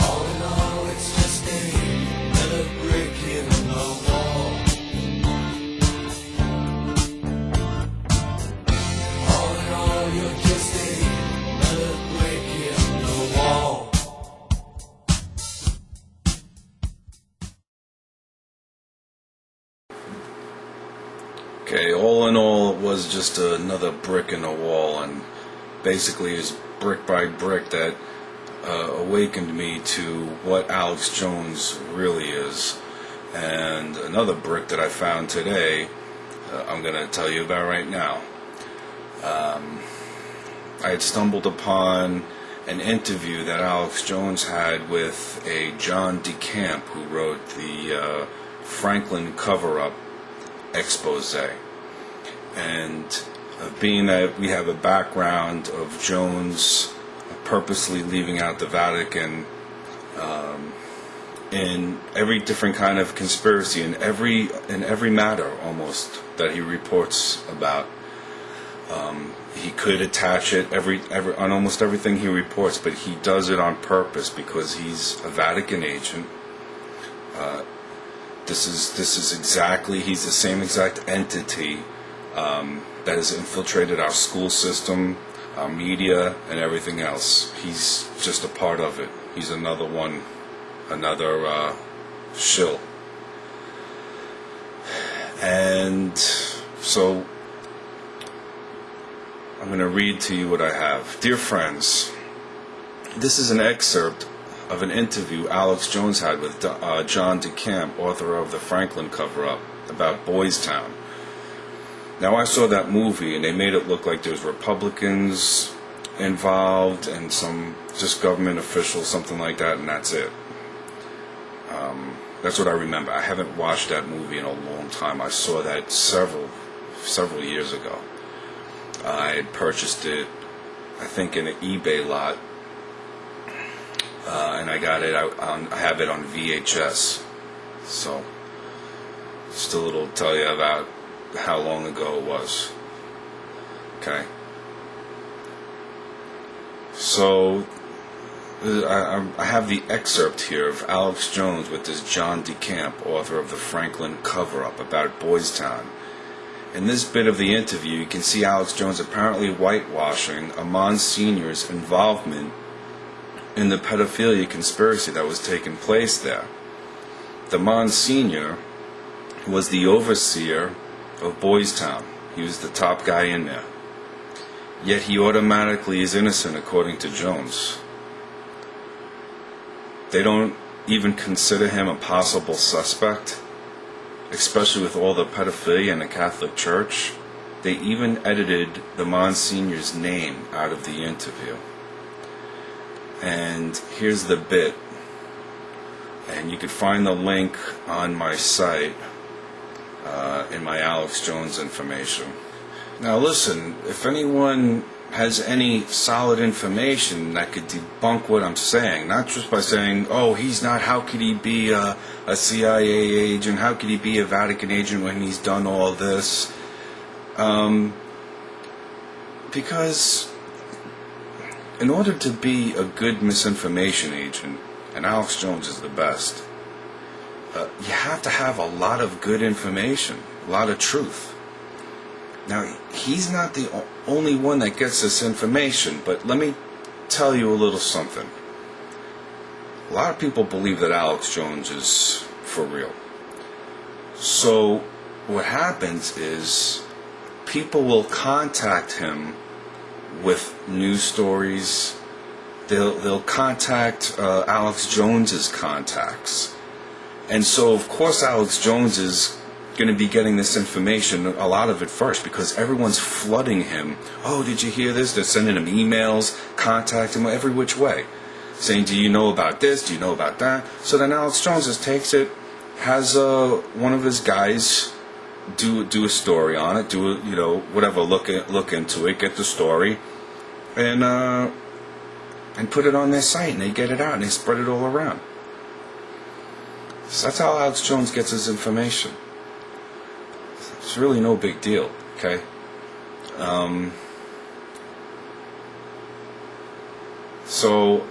All in all, it's just another brick in the wall. All in all, you're just another brick in the wall. Okay, all in all, it was just another brick in the wall, and basically it's brick by brick that awakened me to what Alex Jones really is. And another brick that I found today, I'm going to tell you about right now. I had stumbled upon an interview that Alex Jones had with a John DeCamp, who wrote the Franklin cover-up expose. And being that we have a background of Jones purposely leaving out the Vatican in every different kind of conspiracy, in every matter almost that he reports about, he could attach it on almost everything he reports, but he does it on purpose because he's a Vatican agent. This is exactly, he's the same exact entity that has infiltrated our school system, our media, and everything else. He's just a part of it. He's another one, another shill. And so I'm going to read to you what I have. Dear friends, this is an excerpt of an interview Alex Jones had with John DeCamp, author of the Franklin cover-up, about Boys Town. Now, I saw that movie, and they made it look like there's Republicans involved and some just government officials, something like that, and that's it. That's what I remember. I haven't watched that movie in a long time. I saw that several years ago. I had purchased it, I think, in an eBay lot. And I got it. I have it on VHS. So, just a little tell you about how long ago it was. Okay. So, I have the excerpt here of Alex Jones with this John DeCamp, author of the Franklin cover-up about Boys Town. In this bit of the interview, you can see Alex Jones apparently whitewashing a Monsignor's involvement in the pedophilia conspiracy that was taking place there. The Monsignor was the overseer of Boys Town. He was the top guy in there. Yet he automatically is innocent according to Jones. They don't even consider him a possible suspect, especially with all the pedophilia in the Catholic Church. They even edited the Monsignor's name out of the interview. And here's the bit, and you can find the link on my site in my Alex Jones information. Now listen, if anyone has any solid information that could debunk what I'm saying, not just by saying, oh, he's not, how could he be a CIA agent, how could he be a Vatican agent when he's done all this? Because in order to be a good misinformation agent, and Alex Jones is the best, you have to have a lot of good information, a lot of truth. Now, he's not the only one that gets this information, but let me tell you a little something. A lot of people believe that Alex Jones is for real. So, what happens is people will contact him with news stories. They'll contact Alex Jones's contacts. And so, of course, Alex Jones is going to be getting this information, a lot of it first, because everyone's flooding him. Oh, did you hear this? They're sending him emails, contacting him every which way, saying, do you know about this? Do you know about that? So then Alex Jones just takes it, has one of his guys do a story on it, whatever, look into it, get the story, and put it on their site, and they get it out, and they spread it all around. So that's how Alex Jones gets his information. It's really no big deal, okay? So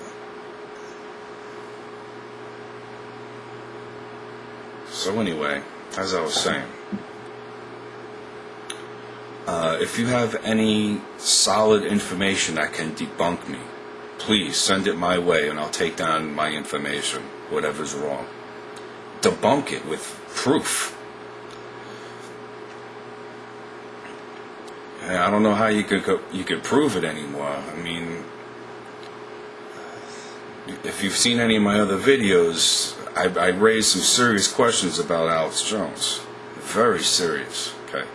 anyway, as I was saying, if you have any solid information that can debunk me, please send it my way and I'll take down my information, whatever's wrong. Debunk it with proof. And I don't know how you could prove it anymore. I mean, if you've seen any of my other videos, I raised some serious questions about Alex Jones. Very serious, okay?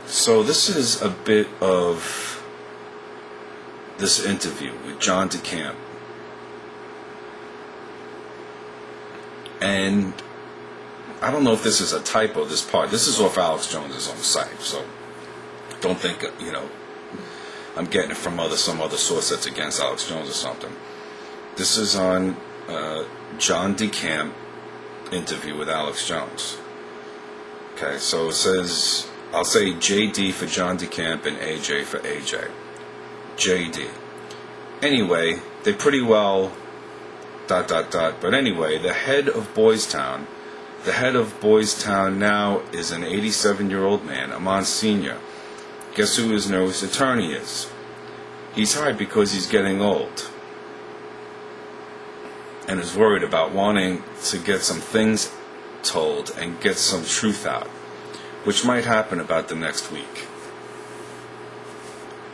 So this is a bit of this interview with John DeCamp. And I don't know if this is a typo, this part. This is off Alex Jones' own site, so don't think, I'm getting it from some other source that's against Alex Jones or something. This is on John DeCamp interview with Alex Jones. Okay, so it says, I'll say JD for John DeCamp and AJ for AJ. JD. Anyway, they pretty well ... But anyway, the head of Boys Town now is an 87-year-old man, a Monsignor. Guess who his newest attorney is? He's hired because he's getting old and is worried about wanting to get some things told and get some truth out, which might happen about the next week.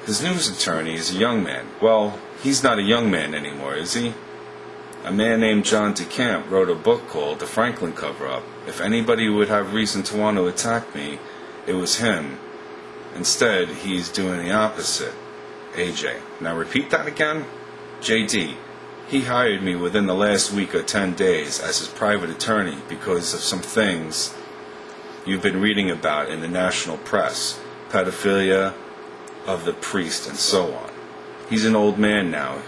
His newest attorney is a young man. Well, he's not a young man anymore, is he? A man named John DeCamp wrote a book called The Franklin Cover-Up. If anybody would have reason to want to attack me, it was him. Instead, he's doing the opposite. AJ. Now repeat that again. JD. He hired me within the last week or 10 days as his private attorney because of some things you've been reading about in the national press. Pedophilia of the priest and so on. He's an old man now,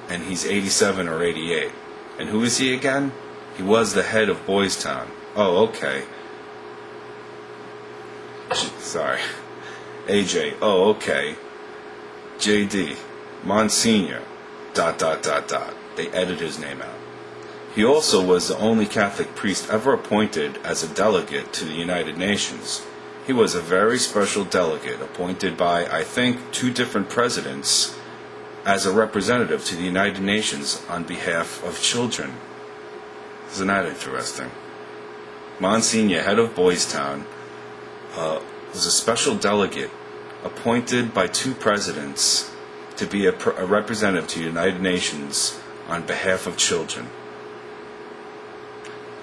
and he's 87 or 88. And who is he again? He was the head of Boys Town. Oh, okay. Sorry. AJ. Oh, okay. JD. Monsignor. ... They edited his name out. He also was the only Catholic priest ever appointed as a delegate to the United Nations. He was a very special delegate appointed by, I think, 2 different presidents as a representative to the United Nations on behalf of children. Isn't that interesting? Monsignor, head of Boys Town, was a special delegate appointed by 2 presidents to be a representative to the United Nations on behalf of children.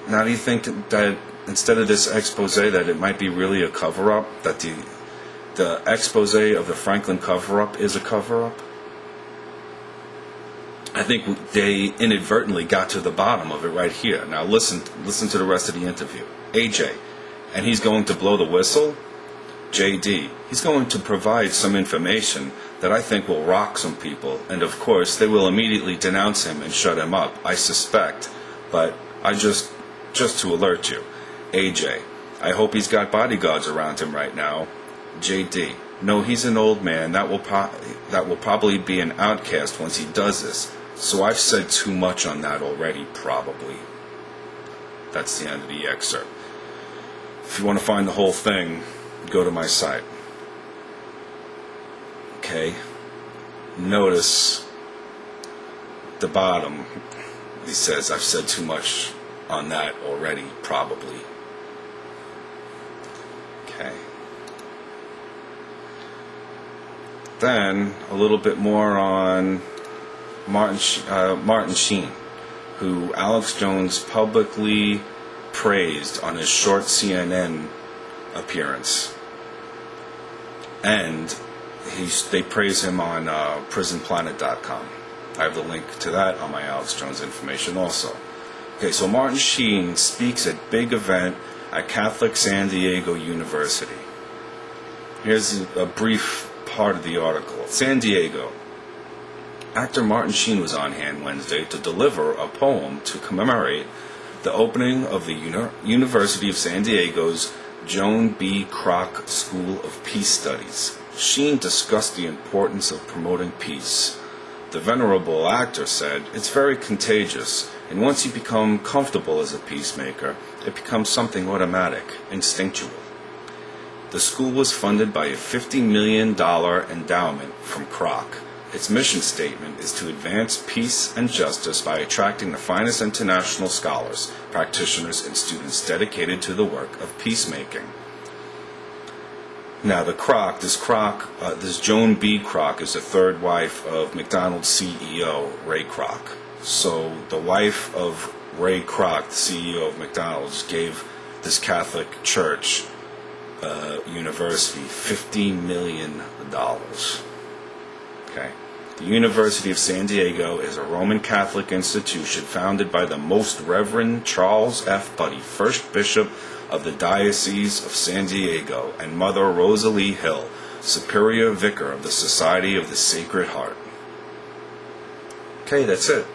Now, do you think that instead of this expose, that it might be really a cover-up? That the expose of the Franklin cover-up is a cover-up? I think they inadvertently got to the bottom of it right here. Now listen to the rest of the interview. AJ, and he's going to blow the whistle? JD, he's going to provide some information that I think will rock some people, and of course they will immediately denounce him and shut him up, I suspect, but I just to alert you. AJ, I hope he's got bodyguards around him right now. JD, no, he's an old man, that will probably be an outcast once he does this, so I've said too much on that already, probably. That's the end of the excerpt. If you want to find the whole thing, go to my site. Okay, notice the bottom. He says, I've said too much on that already, probably. Okay. Then, a little bit more on Martin Sheen, who Alex Jones publicly praised on his short CNN appearance. And they praise him on prisonplanet.com. I have the link to that on my Alex Jones information also. Okay, so Martin Sheen speaks at big event at Catholic San Diego University. Here's a brief part of the article. San Diego. Actor Martin Sheen was on hand Wednesday to deliver a poem to commemorate the opening of the University of San Diego's Joan B. Kroc School of Peace Studies. Sheen discussed the importance of promoting peace. The venerable actor said, "It's very contagious, and once you become comfortable as a peacemaker, it becomes something automatic, instinctual." The school was funded by a $50 million endowment from Kroc. Its mission statement is to advance peace and justice by attracting the finest international scholars, practitioners, and students dedicated to the work of peacemaking. Now, this Joan B. Kroc is the third wife of McDonald's CEO, Ray Kroc. So the wife of Ray Kroc, the CEO of McDonald's, gave this Catholic church university $50 million. Okay. The University of San Diego is a Roman Catholic institution founded by the Most Reverend Charles F. Buddy, first bishop of the Diocese of San Diego, and Mother Rosalie Hill, superior vicar of the Society of the Sacred Heart. Okay, that's it.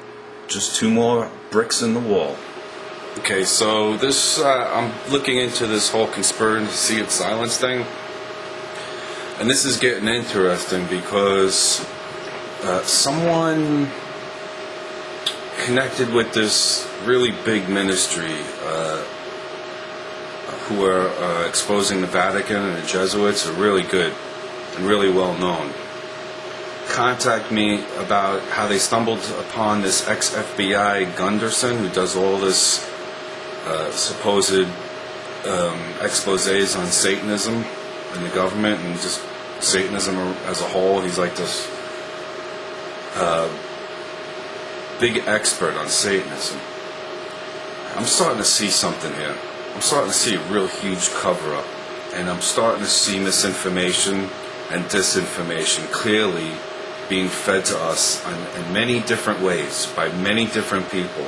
Just 2 more bricks in the wall. Okay, so this I'm looking into this whole conspiracy of silence thing, and this is getting interesting because someone connected with this really big ministry who are exposing the Vatican and the Jesuits are really good and really well known. Contact me about how they stumbled upon this ex-FBI Gunderson who does all this supposed exposés on Satanism and the government and just Satanism as a whole. He's like this big expert on Satanism. I'm starting to see something here. I'm starting to see a real huge cover-up, and I'm starting to see misinformation and disinformation clearly being fed to us in many different ways by many different people.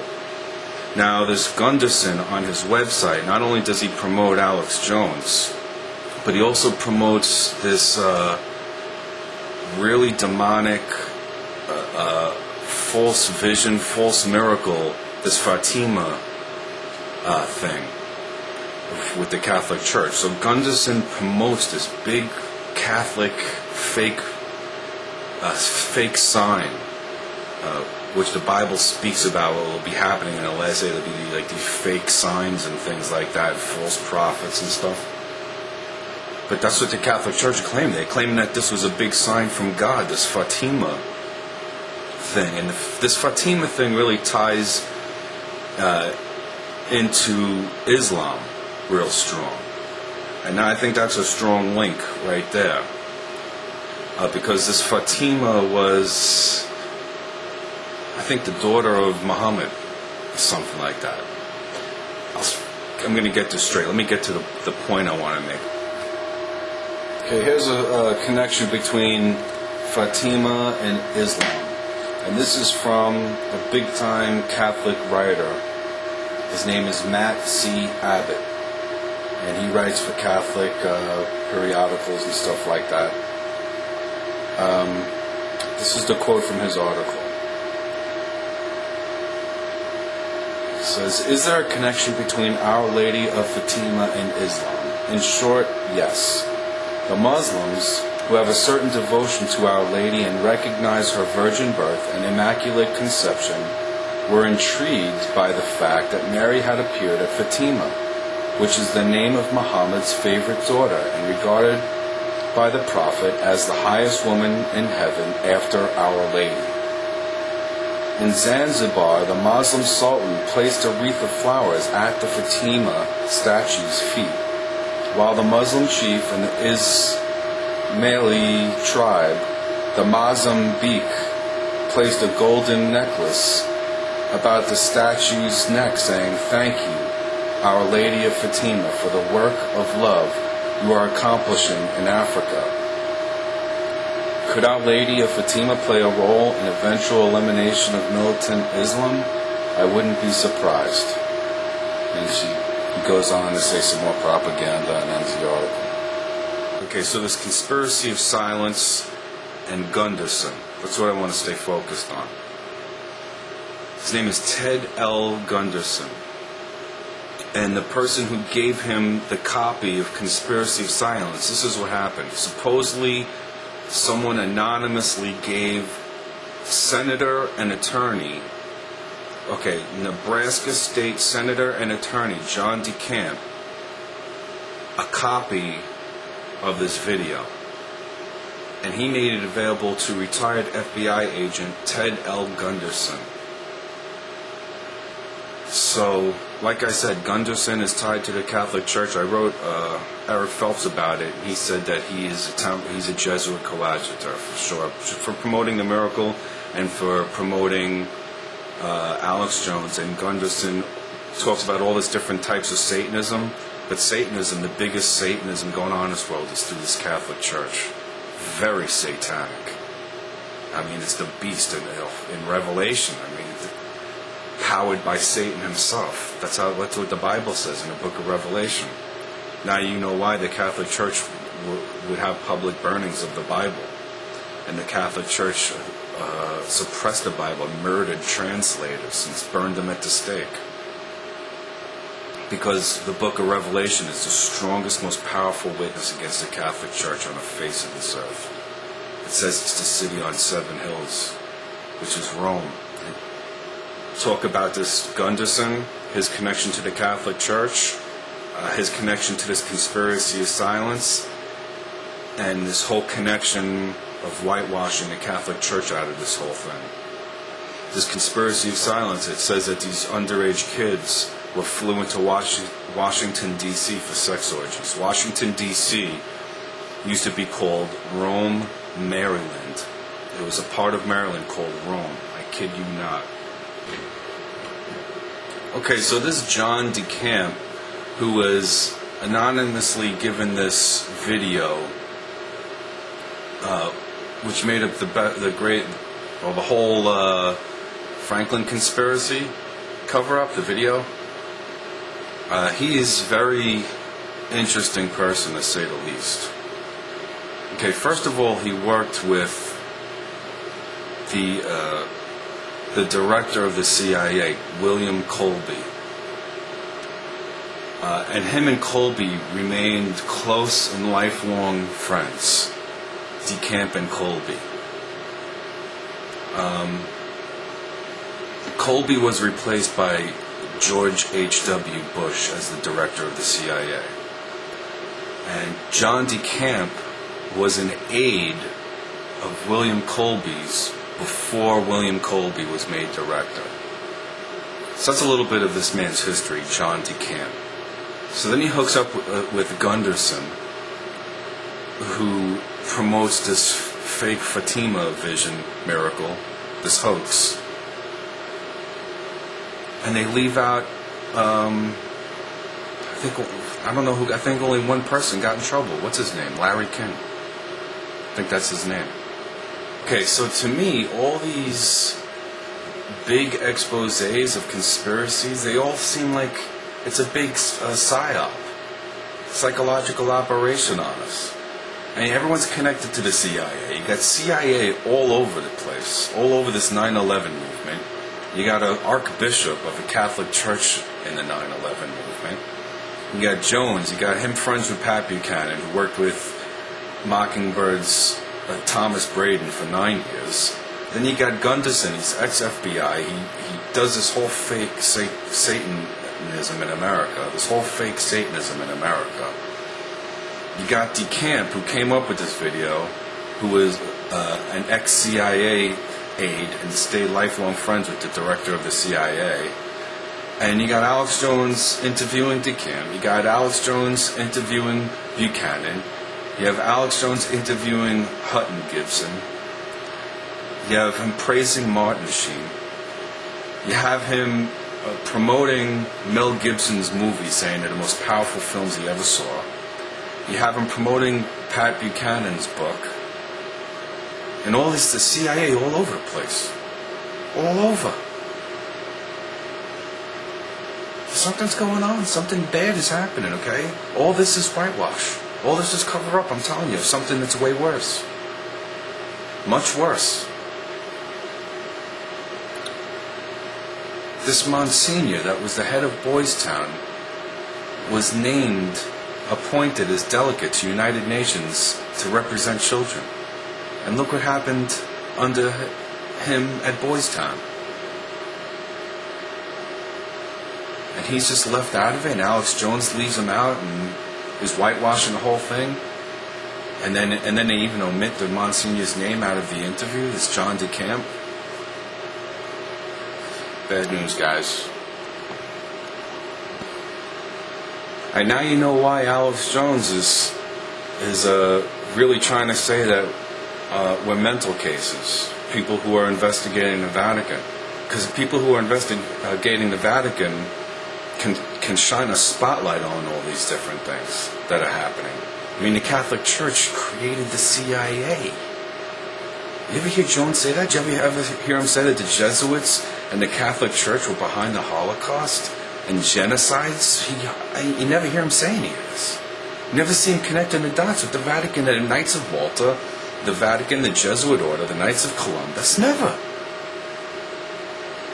Now, this Gunderson on his website, not only does he promote Alex Jones, but he also promotes this really demonic false vision, false miracle, this Fatima thing with the Catholic Church. So Gunderson promotes this big Catholic fake sign, which the Bible speaks about what will be happening in the last day. There'll be like these fake signs and things like that, false prophets and stuff. But that's what the Catholic Church claimed. They claimed that this was a big sign from God, this Fatima thing. And this Fatima thing really ties into Islam real strong. And I think that's a strong link right there. Because this Fatima was, I think, the daughter of Muhammad, or something like that. I'm going to get this straight. Let me get to the point I want to make. Okay, here's a connection between Fatima and Islam. And this is from a big-time Catholic writer. His name is Matt C. Abbott. And he writes for Catholic periodicals and stuff like that. This is the quote from his article. It says, "Is there a connection between Our Lady of Fatima and Islam? In short, yes. The Muslims, who have a certain devotion to Our Lady and recognize her virgin birth and immaculate conception, were intrigued by the fact that Mary had appeared at Fatima, which is the name of Muhammad's favorite daughter and regarded by the Prophet as the highest woman in heaven after Our Lady. In Zanzibar, the Muslim Sultan placed a wreath of flowers at the Fatima statue's feet, while the Muslim chief and the Ismaili tribe, the Mozambique, placed a golden necklace about the statue's neck saying, 'Thank you, Our Lady of Fatima, for the work of love you are accomplishing in Africa.' Could Our Lady of Fatima play a role in eventual elimination of militant Islam? I wouldn't be surprised." And he goes on to say some more propaganda and ends the article. Okay, so this conspiracy of silence and Gunderson, that's what I want to stay focused on. His name is Ted L. Gunderson. and the person who gave him the copy of Conspiracy of Silence, this is what happened. Supposedly, someone anonymously gave Senator and Attorney, Nebraska State Senator and Attorney John DeCamp, a copy of this video. And he made it available to retired FBI agent Ted L. Gunderson. So, like I said, Gunderson is tied to the Catholic Church. I wrote Eric Phelps about it. He said that he's a Jesuit coadjutor, for sure, for promoting the miracle and for promoting Alex Jones. And Gunderson talks about all these different types of Satanism. But Satanism, the biggest Satanism going on in this world, is through this Catholic Church. Very satanic. I mean, it's the beast in Revelation. I mean, powered by Satan himself. That's what the Bible says in the book of Revelation. Now you know why the Catholic Church would have public burnings of the Bible. And the Catholic Church suppressed the Bible, murdered translators, and burned them at the stake. Because the book of Revelation is the strongest, most powerful witness against the Catholic Church on the face of this earth. It says it's the city on 7 hills, which is Rome. Talk about this Gunderson, his connection to the Catholic Church, his connection to this Conspiracy of Silence, and this whole connection of whitewashing the Catholic Church out of this whole thing. This Conspiracy of Silence, it says that these underage kids were flew into Washington, D.C. for sex orgies. Washington, D.C. used to be called Rome, Maryland. It was a part of Maryland called Rome. I kid you not. Okay, so this John DeCamp, who was anonymously given this video, which made up the whole Franklin conspiracy cover-up, the video. He is a very interesting person, to say the least. Okay, first of all, he worked with the director of the CIA, William Colby. And him and Colby remained close and lifelong friends. DeCamp and Colby. Colby was replaced by George H.W. Bush as the director of the CIA. And John DeCamp was an aide of William Colby's before William Colby was made director. So that's a little bit of this man's history, John DeCamp. So then he hooks up with Gunderson, who promotes this fake Fatima vision miracle, this hoax. And they leave out, I think only one person got in trouble. What's his name? Larry King. I think that's his name. Okay, so to me, all these big exposés of conspiracies, they all seem like it's a big psyop, psychological operation on us. I mean, everyone's connected to the CIA. You got CIA all over the place, all over this 9/11 movement. You got an archbishop of the Catholic Church in the 9/11 movement. You got Jones. You got him friends with Pat Buchanan, who worked with Mockingbird's Thomas Braden for 9 years. Then you got Gunderson. He's ex-FBI. He does this whole fake Satanism in America. This whole fake Satanism in America. You got DeCamp, who came up with this video, who was an ex-CIA aide and stayed lifelong friends with the director of the CIA. And you got Alex Jones interviewing DeCamp. You got Alex Jones interviewing Buchanan. You have Alex Jones interviewing Hutton Gibson. You have him praising Martin Sheen. You have him promoting Mel Gibson's movie, saying they're the most powerful films he ever saw. You have him promoting Pat Buchanan's book. And all this, the CIA all over the place. All over. Something's going on. Something bad is happening, okay? All this is whitewash. All this is cover up, I'm telling you. Something that's way worse. Much worse. This Monsignor that was the head of Boys Town was appointed as delegate to United Nations to represent children. And look what happened under him at Boys Town. And he's just left out of it, and Alex Jones leaves him out and is whitewashing the whole thing. And then they even omit the Monsignor's name out of the interview. It's John DeCamp. Bad news, guys. And now you know why Alex Jones is really trying to say that we're mental cases. People who are investigating the Vatican. Because people who are investigating the Vatican can shine a spotlight on all these different things that are happening. I mean, the Catholic Church created the CIA. You ever hear Jones say that? Did you ever hear him say that the Jesuits and the Catholic Church were behind the Holocaust and genocides? You never hear him say any of this. You never see him connecting the dots with the Vatican, the Knights of Malta, the Vatican, the Jesuit Order, the Knights of Columbus. Never.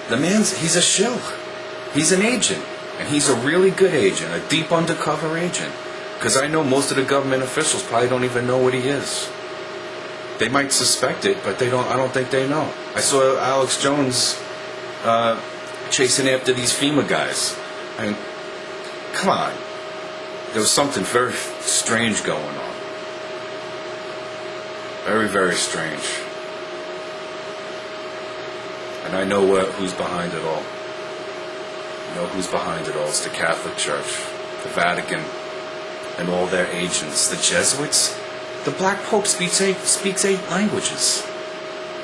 He's a shill. He's an agent. And he's a really good agent, a deep undercover agent. Because I know most of the government officials probably don't even know what he is. They might suspect it, but I don't think they know. I saw Alex Jones chasing after these FEMA guys. I mean, come on. There was something very strange going on. Very, very strange. And I know who's behind it all. You know who's behind it all. It's the Catholic Church, the Vatican, and all their agents. The Jesuits. The Black Pope speaks 8 languages.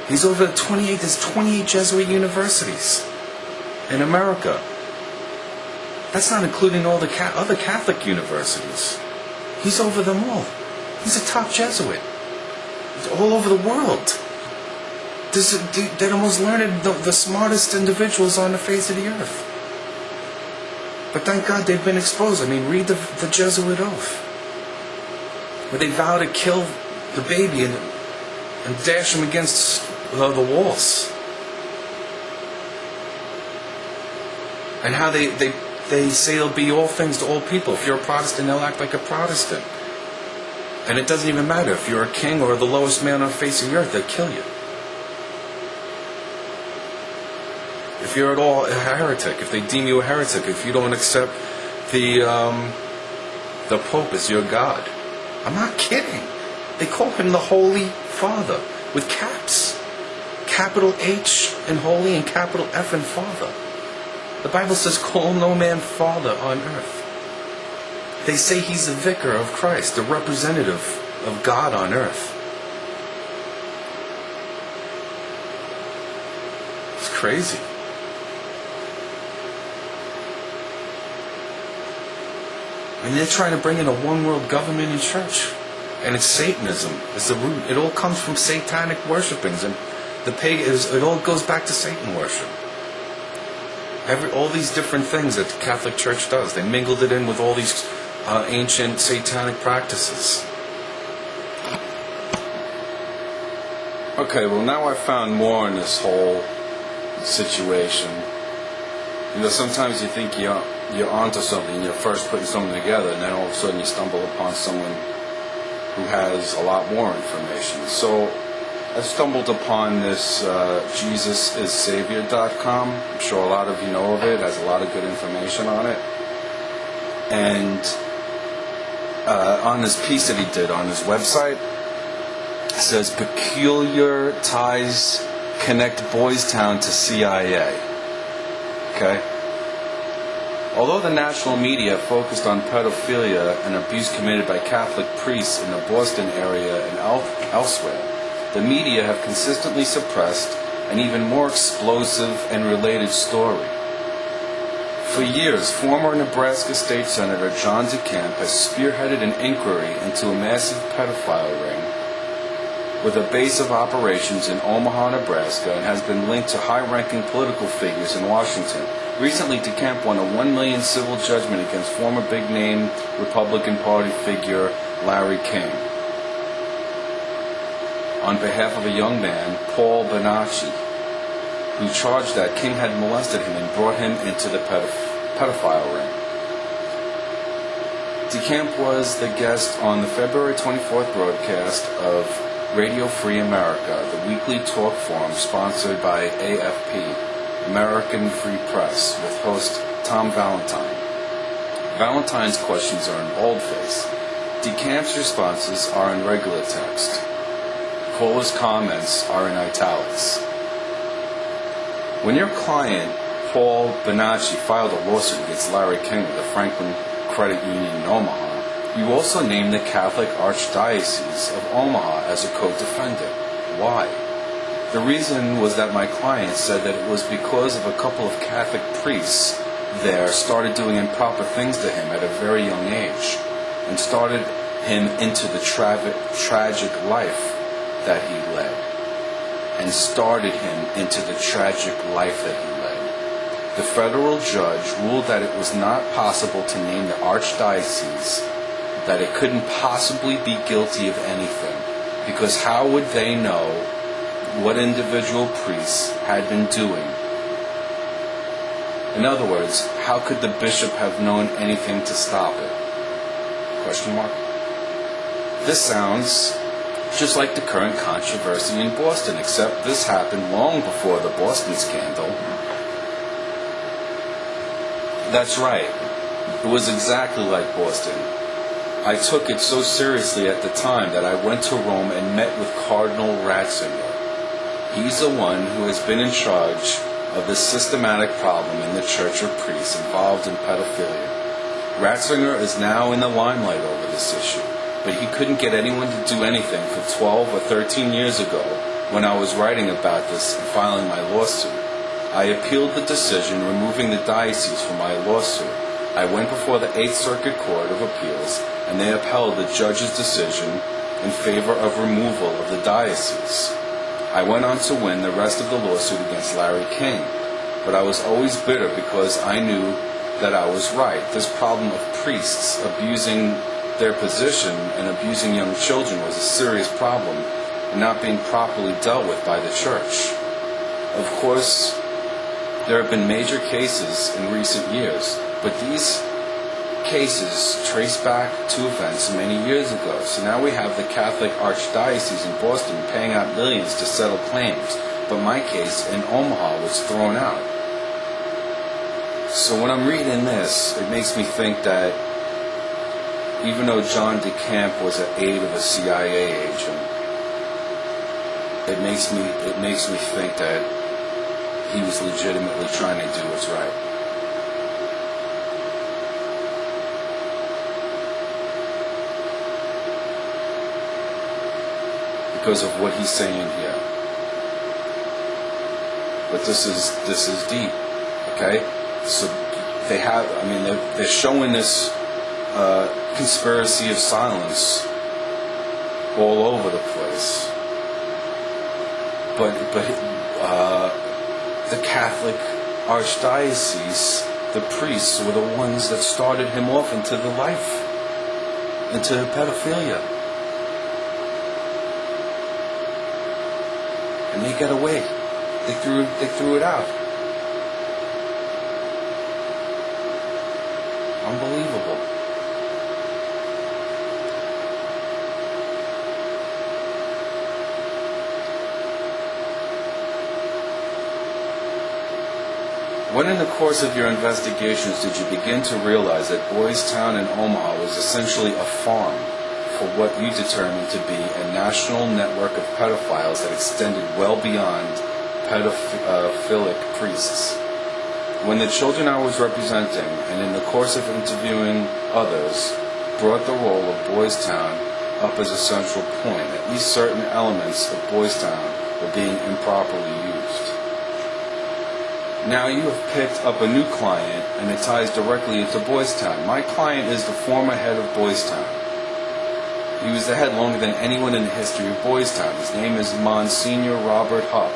He's over 28. There's 28 Jesuit universities in America. That's not including all the other Catholic universities. He's over them all. He's a top Jesuit. He's all over the world. They're the most learned, the smartest individuals on the face of the earth. But thank God they've been exposed. I mean, read the Jesuit oath, where they vow to kill the baby and dash him against the walls. And how they say they'll be all things to all people. If you're a Protestant, they'll act like a Protestant. And it doesn't even matter if you're a king or the lowest man on the face of the earth, they'll kill you. If you're at all a heretic, if they deem you a heretic, if you don't accept the Pope as your God. I'm not kidding. They call him the Holy Father with caps. Capital H in Holy and capital F in Father. The Bible says, call no man Father on earth. They say he's the vicar of Christ, the representative of God on earth. It's crazy. And they're trying to bring in a one-world government and church. And it's Satanism. It's the root. It all comes from satanic worshipings. And it all goes back to Satan worship. All these different things that the Catholic Church does. They mingled it in with all these ancient satanic practices. Okay, well now I found more in this whole situation. You know, sometimes you think you're onto something, you're first putting something together, and then all of a sudden you stumble upon someone who has a lot more information. So I stumbled upon this JesusIsSavior.com. I'm sure a lot of you know of it. It has a lot of good information on it. And on this piece that he did on his website, it says, peculiar ties connect Boys Town to CIA. Okay? Although the national media focused on pedophilia and abuse committed by Catholic priests in the Boston area and elsewhere, the media have consistently suppressed an even more explosive and related story. For years, former Nebraska State Senator John DeCamp has spearheaded an inquiry into a massive pedophile ring with a base of operations in Omaha, Nebraska, and has been linked to high-ranking political figures in Washington. Recently, DeCamp won a $1 million civil judgment against former big-name Republican Party figure Larry King on behalf of a young man, Paul Bonacci, who charged that King had molested him and brought him into the pedophile ring. DeCamp was the guest on the February 24th broadcast of Radio Free America, the weekly talk forum sponsored by AFP, American Free Press, with host Tom Valentine. Valentine's questions are in boldface. DeCamp's responses are in regular text. Caller's comments are in italics. When your client, Paul Bonacci, filed a lawsuit against Larry King of the Franklin Credit Union in Omaha, you also named the Catholic Archdiocese of Omaha as a co-defendant. Why? The reason was that my client said that it was because of a couple of Catholic priests there started doing improper things to him at a very young age and started him into the tragic life that he led. The federal judge ruled that it was not possible to name the archdiocese, that it couldn't possibly be guilty of anything, because how would they know what individual priests had been doing? In other words, how could the bishop have known anything to stop it? Question mark. This sounds just like the current controversy in Boston, except this happened long before the Boston scandal. That's right. It was exactly like Boston. I took it so seriously at the time that I went to Rome and met with Cardinal Ratzinger. He's the one who has been in charge of this systematic problem in the Church of Priests involved in pedophilia. Ratzinger is now in the limelight over this issue, but he couldn't get anyone to do anything for 12 or 13 years ago when I was writing about this and filing my lawsuit. I appealed the decision removing the diocese from my lawsuit. I went before the 8th Circuit Court of Appeals, and they upheld the judge's decision in favor of removal of the diocese. I went on to win the rest of the lawsuit against Larry King, but I was always bitter because I knew that I was right. This problem of priests abusing their position and abusing young children was a serious problem and not being properly dealt with by the church. Of course, there have been major cases in recent years, but these cases trace back to events many years ago. So now we have the Catholic Archdiocese in Boston paying out millions to settle claims, but my case in Omaha was thrown out. So when I'm reading this, it makes me think that even though John DeCamp was an aide of a CIA agent, it makes me think that he was legitimately trying to do what's right. Because of what he's saying here. But this is deep, okay? So they're showing this conspiracy of silence all over the place. But the Catholic Archdiocese, the priests were the ones that started him off into the life, into pedophilia. And they got away. They threw it out. Unbelievable. When in the course of your investigations did you begin to realize that Boys Town in Omaha was essentially a farm for what you determined to be a national network of pedophiles that extended well beyond pedophilic priests? When the children I was representing, and in the course of interviewing others, brought the role of Boys Town up as a central point, at least certain elements of Boys Town were being improperly used. Now you have picked up a new client, and it ties directly into Boys Town. My client is the former head of Boys Town. He was the head longer than anyone in the history of Boys Town. His name is Monsignor Robert Hupp.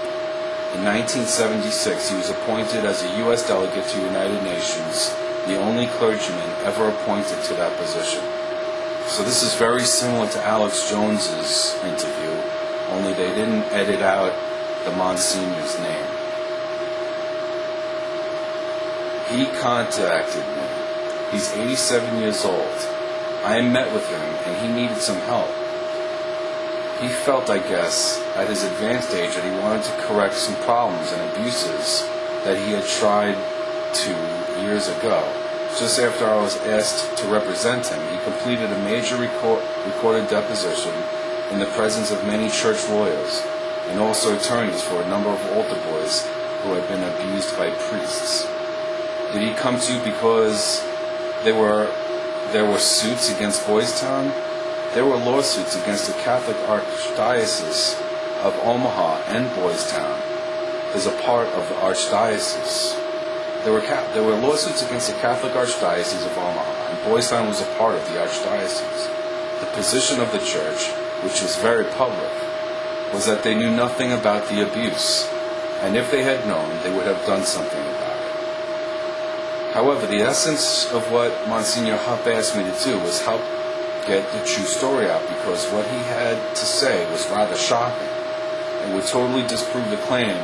In 1976, he was appointed as a U.S. delegate to the United Nations, the only clergyman ever appointed to that position. So this is very similar to Alex Jones's interview, only they didn't edit out the Monsignor's name. He contacted me. He's 87 years old. I met with him, and he needed some help. He felt, I guess, at his advanced age that he wanted to correct some problems and abuses that he had tried to years ago. Just after I was asked to represent him, he completed a major recorded deposition in the presence of many church lawyers and also attorneys for a number of altar boys who had been abused by priests. Did he come to you because there were suits against Boys Town? There were lawsuits against the Catholic Archdiocese of Omaha and Boys Town as a part of the Archdiocese. There were lawsuits against the Catholic Archdiocese of Omaha, and Boys Town was a part of the Archdiocese. The position of the church, which was very public, was that they knew nothing about the abuse, and if they had known, they would have done something about it. However, the essence of what Monsignor Hupp asked me to do was help get the true story out, because what he had to say was rather shocking and would totally disprove the claim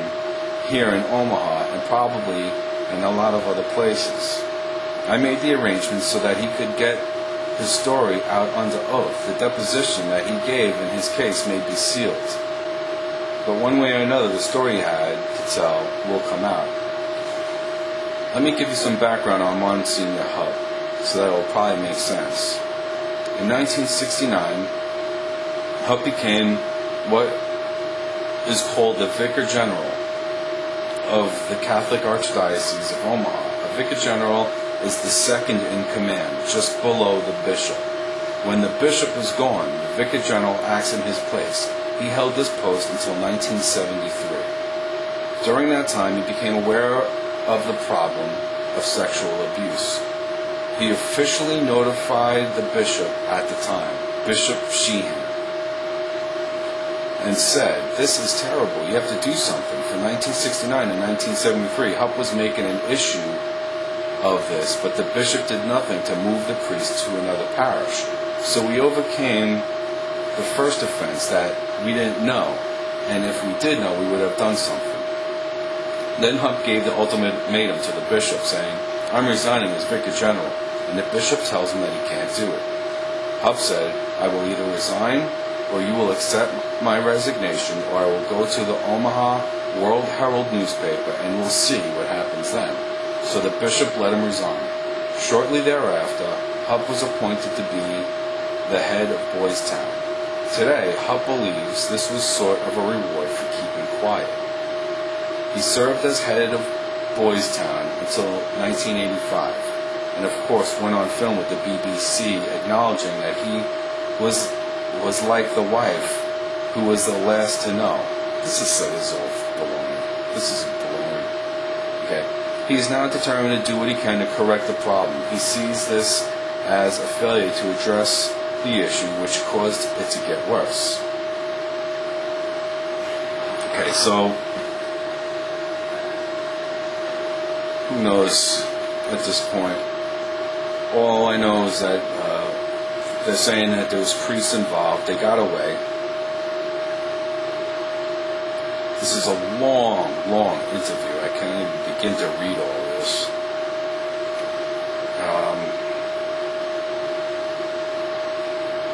here in Omaha and probably in a lot of other places. I made the arrangements so that he could get his story out under oath. The deposition that he gave in his case may be sealed, but one way or another the story he had to tell will come out. Let me give you some background on Monsignor Hupp so that it will probably make sense. In 1969, Hupp became what is called the Vicar General of the Catholic Archdiocese of Omaha. A Vicar General is the second in command, just below the bishop. When the bishop is gone, the Vicar General acts in his place. He held this post until 1973. During that time, he became aware of the problem of sexual abuse. He officially notified the bishop at the time, Bishop Sheehan, and said, "This is terrible, you have to do something." From 1969 and 1973, Hupp was making an issue of this, but the bishop did nothing to move the priest to another parish. So we overcame the first offense, that we didn't know, and if we did know, we would have done something. Then Hupp gave the ultimatum to the bishop, saying, "I'm resigning as Vicar General," and the bishop tells him that he can't do it. Hupp said, "I will either resign, or you will accept my resignation, or I will go to the Omaha World Herald newspaper, and we'll see what happens then." So the bishop let him resign. Shortly thereafter, Hupp was appointed to be the head of Boys Town. Today, Hupp believes this was sort of a reward for keeping quiet. He served as head of Boys Town until 1985, and of course went on film with the BBC acknowledging that he was like the wife who was the last to know. This is all baloney. This is baloney. Okay. He is now determined to do what he can to correct the problem. He sees this as a failure to address the issue, which caused it to get worse. Okay, so who knows at this point? All I know is that they're saying that there was priests involved. They got away. This is a long, long interview. I can't even begin to read all this.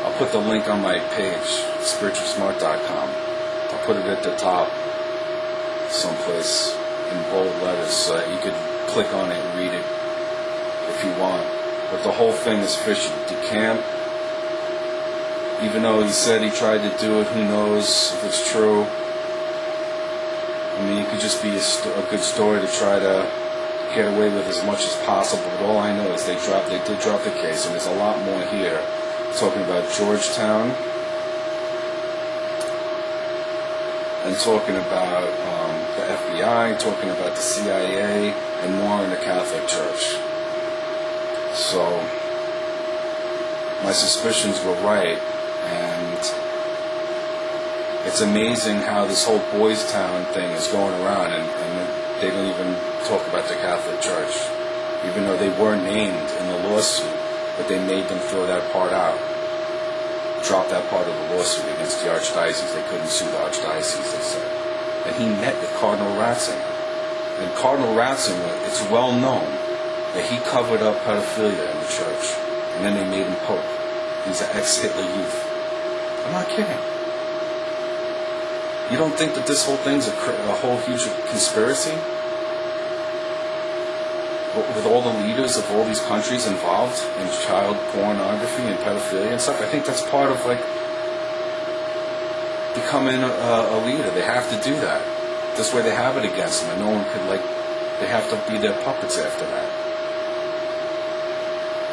I'll put the link on my page, spiritualsmart.com. I'll put it at the top someplace in bold letters so that you could click on it and read it if you want. But the whole thing is fishy. DeCamp, even though he said he tried to do it, who knows if it's true. I mean, it could just be a good story to try to get away with as much as possible. But all I know is they did drop the case, and there's a lot more here. Talking about Georgetown, and talking about the FBI, talking about the CIA, and more in the Catholic Church. So my suspicions were right, and it's amazing how this whole Boys Town thing is going around, and they don't even talk about the Catholic Church, even though they were named in the lawsuit, but they made them throw that part out, drop that part of the lawsuit against the Archdiocese. They couldn't sue the Archdiocese, they said. And he met with Cardinal Ratzinger. And Cardinal Ratzinger, it's well known that he covered up pedophilia in the church, and then they made him Pope. He's an ex-Hitler youth. I'm not kidding. You don't think that this whole thing's a whole huge conspiracy? With all the leaders of all these countries involved in child pornography and pedophilia and stuff, I think that's part of like becoming a leader. They have to do that. This way they have it against them, and no one could they have to be their puppets after that.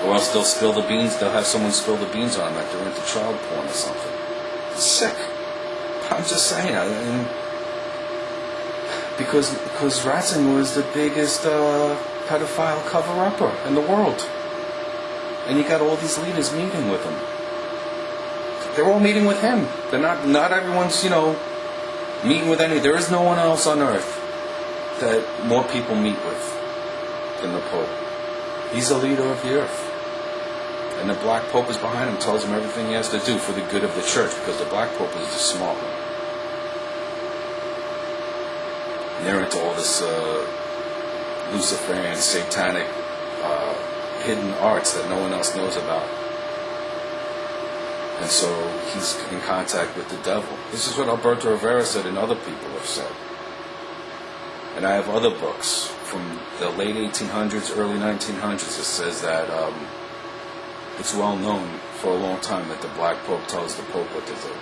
Or else they'll spill the beans, they'll have someone spill the beans on them that they're into child porn or something. It's sick. I'm just saying, because Ratzinger was the biggest pedophile cover-upper in the world. And you got all these leaders meeting with him. They're all meeting with him. They're not everyone's, meeting with any. There is no one else on earth that more people meet with than the Pope. He's the leader of the earth. And the Black Pope is behind him, tells him everything he has to do for the good of the church, because the Black Pope is the smart one. And they're into all this Luciferian, satanic, hidden arts that no one else knows about. And so he's in contact with the devil. This is what Alberto Rivera said and other people have said. And I have other books from the late 1800s, early 1900s that says that it's well known for a long time that the Black Pope tells the Pope what to do.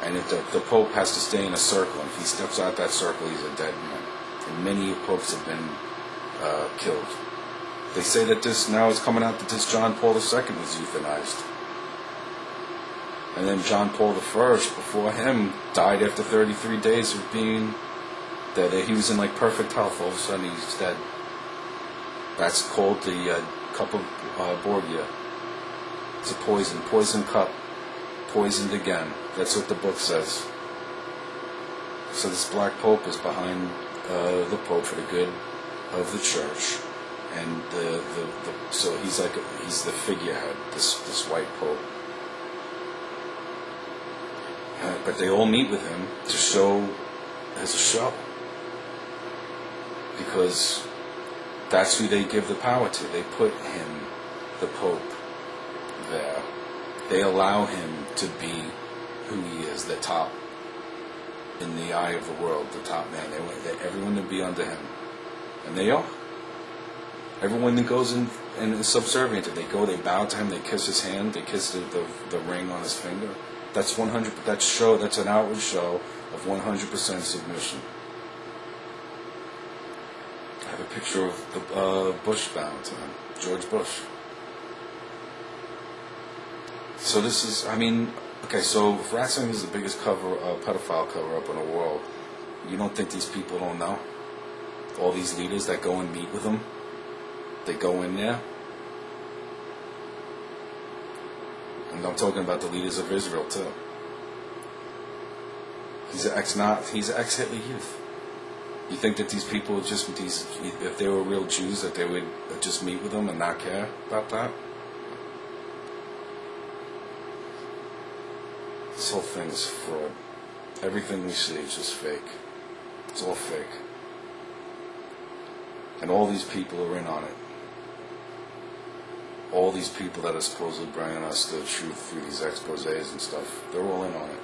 And if the Pope has to stay in a circle, and if he steps out that circle, he's a dead man. And many popes have been killed. They say that now is coming out that this John Paul II was euthanized. And then John Paul I, before him, died after 33 days of being dead. He was in perfect health. All of a sudden he's dead. That's called the cup of Borgia. It's a poison cup, poisoned again. That's what the book says. So this Black Pope is behind the Pope for the good of the Church, and so he's the figurehead. This white Pope. But they all meet with him to show as a show, because that's who they give the power to. They put him, the Pope, there. They allow him to be who he is, the top in the eye of the world, the top man. They want everyone to be under him, and they are. Everyone that goes in and is subservient to him, they bow to him, they kiss his hand, they kiss the ring on his finger. That's 100. That's an outward show of 100% submission. I have a picture of the Bush bound to him, George Bush. So this is, okay. So if Ratzinger is the biggest pedophile cover-up in the world, you don't think these people don't know? All these leaders that go and meet with him, they go in there. And I'm talking about the leaders of Israel too. He's an ex-Hitler youth. You think that these people if they were real Jews, that they would just meet with them and not care about that? This whole thing is fraud. Everything we see is just fake. It's all fake. And all these people are in on it. All these people that are supposedly bringing us the truth through these exposés and stuff, they're all in on it.